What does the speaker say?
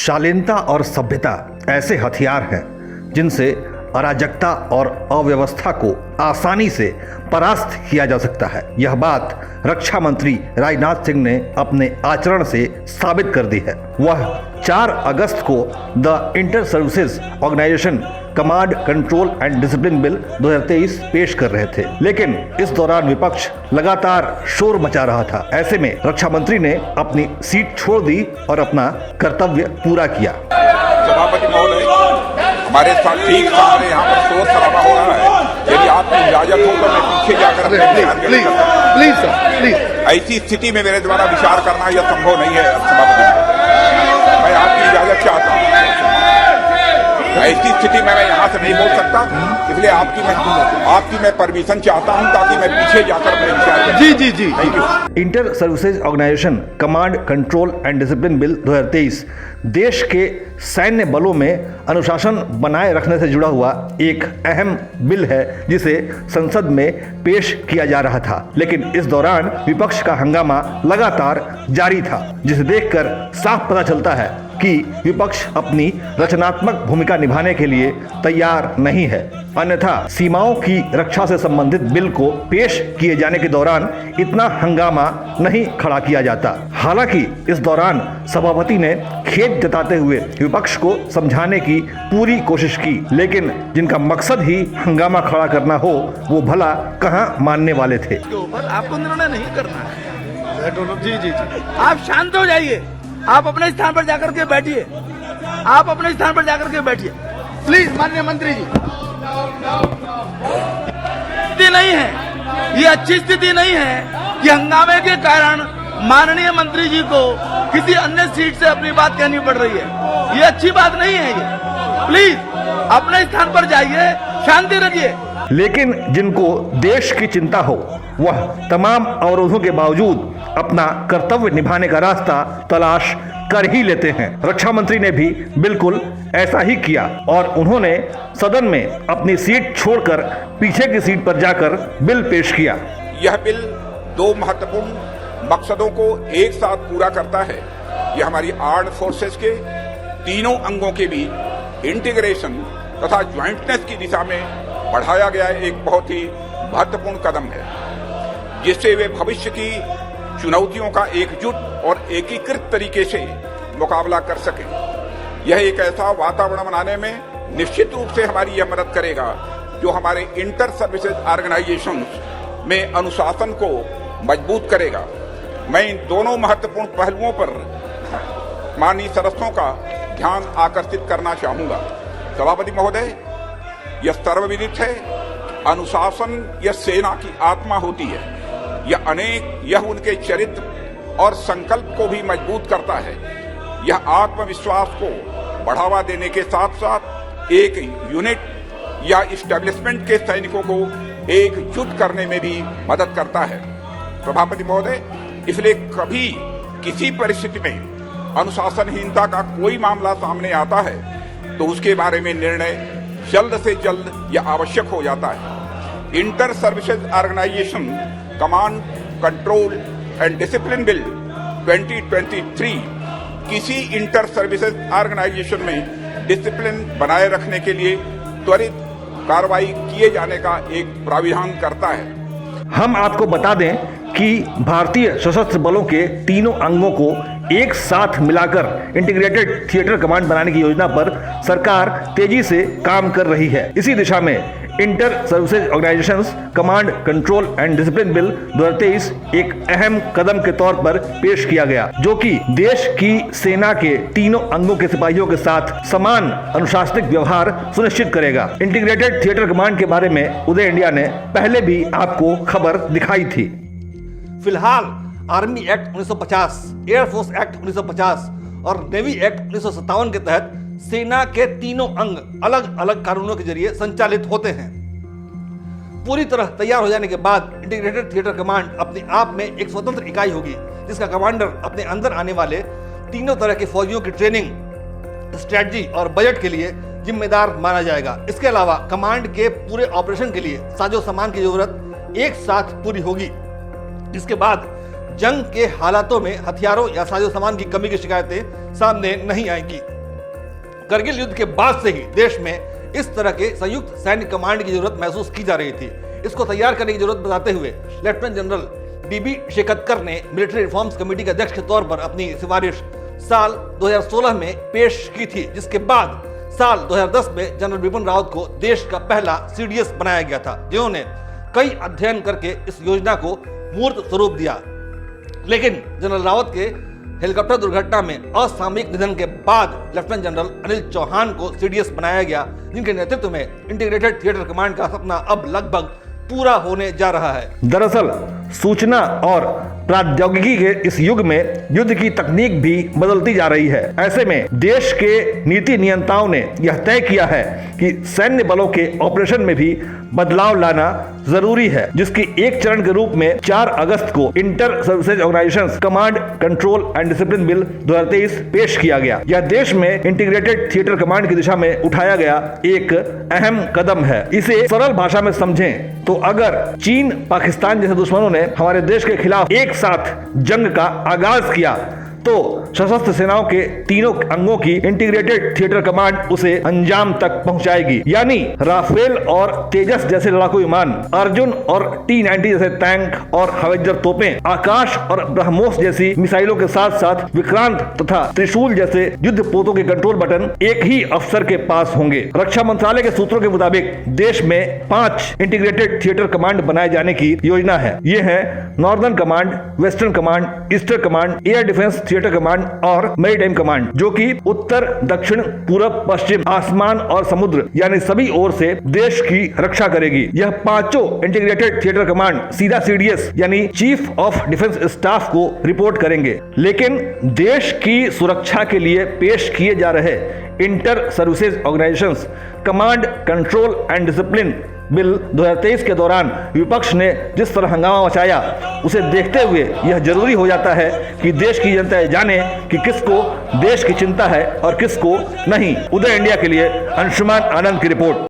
शालीनता और सभ्यता ऐसे हथियार हैं जिनसे अराजकता और अव्यवस्था को आसानी से परास्त किया जा सकता है। यह बात रक्षा मंत्री राजनाथ सिंह ने अपने आचरण से साबित कर दी है। वह 4 अगस्त को the inter services organisation command control and discipline bill 2023 पेश कर रहे थे, लेकिन इस दौरान विपक्ष लगातार शोर मचा रहा था। ऐसे में रक्षा मंत्री ने अपनी सीट छोड़ दी और अपना कर्तव्य पूरा किया। सभापति महोदय, हमारे साथ ठीक सामने यहाँ पर शोर शराबा हो रहा है। यदि आपकी इजाजत हो तो मैं पीछे जाकर प्लीज ऐसी स्थिति में मेरे द्वारा विचार करना यह संभव नहीं है। सभापति, मैं आपकी इजाजत चाहता हूँ। ऐसी स्थिति में मैं यहाँ से नहीं बोल सकता, इसलिए आपकी मैं परमिशन चाहता हूँ ताकि मैं पीछे जाकर अपने विचार जी thank you. Inter services organisation command control and discipline bill 2023 देश के सैन्य बलों में अनुशासन बनाए रखने से जुड़ा हुआ एक अहम बिल है, जिसे संसद में पेश किया जा रहा था। लेकिन इस दौरान विपक्ष का हंगामा लगातार जारी था, जिसे देखकर साफ पता चलता है कि विपक्ष अपनी रचनात्मक भूमिका निभाने के लिए तैयार नहीं है। अन्यथा सीमाओं की रक्षा से संबंधित बिल को पेश किए जाने के दौरान इतना हंगामा नहीं खड़ा किया जाता। हालांकि इस दौरान सभापति ने खेद जताते हुए विपक्ष को समझाने की पूरी कोशिश की, लेकिन जिनका मकसद ही हंगामा खड़ा करना हो वो भला कहां मानने वाले थे। आपको निर्णय नहीं करना है। जी आप शांत हो जाइए, आप अपने स्थान पर जाकर के बैठिए, आप अपने स्थान पर जाकर के बैठिए प्लीज। माननीय मंत्री जी, स्थिति नहीं है, ये अच्छी स्थिति नहीं है कि हंगामे के कारण माननीय मंत्री जी को किसी अन्य सीट से अपनी बात कहनी पड़ रही है। ये अच्छी बात नहीं है। ये प्लीज अपने स्थान पर जाइए, शांति रखिए। लेकिन जिनको देश की चिंता हो वह तमाम अवरोधों के बावजूद अपना कर्तव्य निभाने का रास्ता तलाश कर ही लेते हैं। रक्षा मंत्री ने भी बिल्कुल ऐसा ही किया और उन्होंने सदन में अपनी सीट छोड़कर पीछे की सीट पर जाकर बिल पेश किया। यह बिल 2 महत्वपूर्ण मकसदों को एक साथ पूरा करता है। यह हमारी आर्म्ड फोर्सेस के तीनों अंगों के बीच इंटीग्रेशन तथा ज्वाइंटनेस की दिशा में बढ़ाया गया एक बहुत ही महत्वपूर्ण कदम है, जिससे वे भविष्य की चुनौतियों का एकजुट और एकीकृत तरीके से मुकाबला कर सकें। यह एक ऐसा वातावरण बनाने में निश्चित रूप से हमारी यह मदद करेगा जो हमारे इंटर सर्विसेज ऑर्गेनाइजेशन में अनुशासन को मजबूत करेगा। मैं इन दोनों महत्वपूर्ण पहलुओं पर माननीय सदस्यों का ध्यान आकर्षित करना चाहूंगा। सभापति महोदय, यह सर्वविदित है, अनुशासन यह सेना की आत्मा होती है। यह उनके चरित्र और संकल्प को भी मजबूत करता है। यह आत्मविश्वास को बढ़ावा देने के साथ साथ एक यूनिट या इस्टेब्लिशमेंट के सैनिकों को एकजुट करने में भी मदद करता है। सभापति महोदय, इसलिए कभी किसी परिस्थिति में अनुशासनहीनता का कोई मामला सामने आता है तो उसके बारे में निर्णय जल्द से जल्द यह आवश्यक हो जाता है। Inter services organisation command control and discipline bill 2023 किसी इंटर सर्विसेज ऑर्गेनाइजेशन में डिसिप्लिन बनाए रखने के लिए त्वरित कार्रवाई किए जाने का एक प्राविधान करता है। हम आपको बता दें कि भारतीय सशस्त्र बलों के तीनों अंगों को एक साथ मिलाकर इंटीग्रेटेड थिएटर कमांड बनाने की योजना पर सरकार तेजी से काम कर रही है। इसी दिशा में inter services organisations command control and discipline bill 2023 एक अहम कदम के तौर पर पेश किया गया, जो कि देश की सेना के तीनों अंगों के सिपाहियों के साथ समान अनुशासनिक व्यवहार सुनिश्चित करेगा। इंटीग्रेटेड थिएटर कमांड के बारे में उदय इंडिया ने पहले भी आपको खबर दिखाई थी। फिलहाल आर्मी एक्ट 1950, एयरफोर्स एक्ट 1950 और नेवी एक्ट 1957 के तहत सेना के तीनों अंग अलग अलग कानूनों के जरिए संचालित होते हैं। पूरी तरह तैयार हो जाने के बाद इंटीग्रेटेड थिएटर कमांड अपने आप में एक स्वतंत्र इकाई होगी, जिसका कमांडर अपने अंदर आने वाले तीनों तरह के फौजियों की ट्रेनिंग, स्ट्रेटजी और बजट के लिए जिम्मेदार माना जाएगा। इसके अलावा कमांड के पूरे ऑपरेशन के लिए साजो सामान की जरूरत एक साथ पूरी होगी। इसके बाद जंग के हालातों में हथियारों या साजो सामान की कमी की शिकायतें सामने नहीं आएंगी। करगिल युद्ध के बाद से ही देश में इस तरह के संयुक्त सैन्य कमांड की जरूरत महसूस की जा रही थी। इसको तैयार करने की जरूरत बताते हुए लेफ्टिनेंट जनरल बीबी शेकतकर ने मिलिट्री रिफॉर्म्स कमेटी के अध्यक्ष के तौर पर अपनी सिफारिश साल 2016 में पेश की थी, जिसके बाद साल 2010 में जनरल बिपिन रावत को देश का पहला CDS बनाया गया था, जिन्होंने कई अध्ययन करके इस योजना को मूर्त स्वरूप दिया। लेकिन जनरल रावत के हेलीकॉप्टर दुर्घटना में असामयिक निधन के बाद लेफ्टिनेंट जनरल अनिल चौहान को CDS बनाया गया, जिनके नेतृत्व में इंटीग्रेटेड थिएटर कमांड का सपना अब लगभग पूरा होने जा रहा है। दरअसल सूचना और प्रौद्योगिकी के इस युग में युद्ध की तकनीक भी बदलती जा रही है। ऐसे में देश के नीति नियंताओं ने यह तय किया है कि सैन्य बलों के ऑपरेशन में भी बदलाव लाना जरूरी है, जिसकी एक चरण के रूप में 4 अगस्त को inter services organisations command control and discipline bill 2023 पेश किया गया। यह देश में इंटीग्रेटेड थिएटर कमांड की दिशा में उठाया गया एक अहम कदम है। इसे सरल भाषा में समझें तो अगर चीन, पाकिस्तान जैसे दुश्मनों ने हमारे देश के खिलाफ एक साथ जंग का आगाज किया तो सशस्त्र सेनाओं के तीनों अंगों की इंटीग्रेटेड थिएटर कमांड उसे अंजाम तक पहुंचाएगी। यानी राफेल और तेजस जैसे लड़ाकू विमान, अर्जुन और T-90 जैसे टैंक और हवाईजर तोपें, आकाश और ब्रह्मोस जैसी मिसाइलों के साथ साथ विक्रांत तथा त्रिशूल जैसे युद्ध पोतों के कंट्रोल बटन एक ही अफसर के पास होंगे। रक्षा मंत्रालय के सूत्रों के मुताबिक देश में 5 इंटीग्रेटेड थिएटर कमांड बनाए जाने की योजना है। ये है northern command, western command, eastern command, air defence theatre command और मैरीटाइम कमांड, जो कि उत्तर, दक्षिण, पूरब, पश्चिम, आसमान और समुद्र यानी सभी ओर से देश की रक्षा करेगी। यह 5 इंटीग्रेटेड थिएटर कमांड सीधा CDS यानी चीफ ऑफ डिफेंस स्टाफ को रिपोर्ट करेंगे। लेकिन देश की सुरक्षा के लिए पेश किए जा रहे inter services organisations command control and discipline bill 2023 के दौरान विपक्ष ने जिस तरह हंगामा मचाया, उसे देखते हुए यह जरूरी हो जाता है कि देश की जनता जाने कि किसको देश की चिंता है और किसको नहीं। उदय इंडिया के लिए अंशुमान आनंद की रिपोर्ट।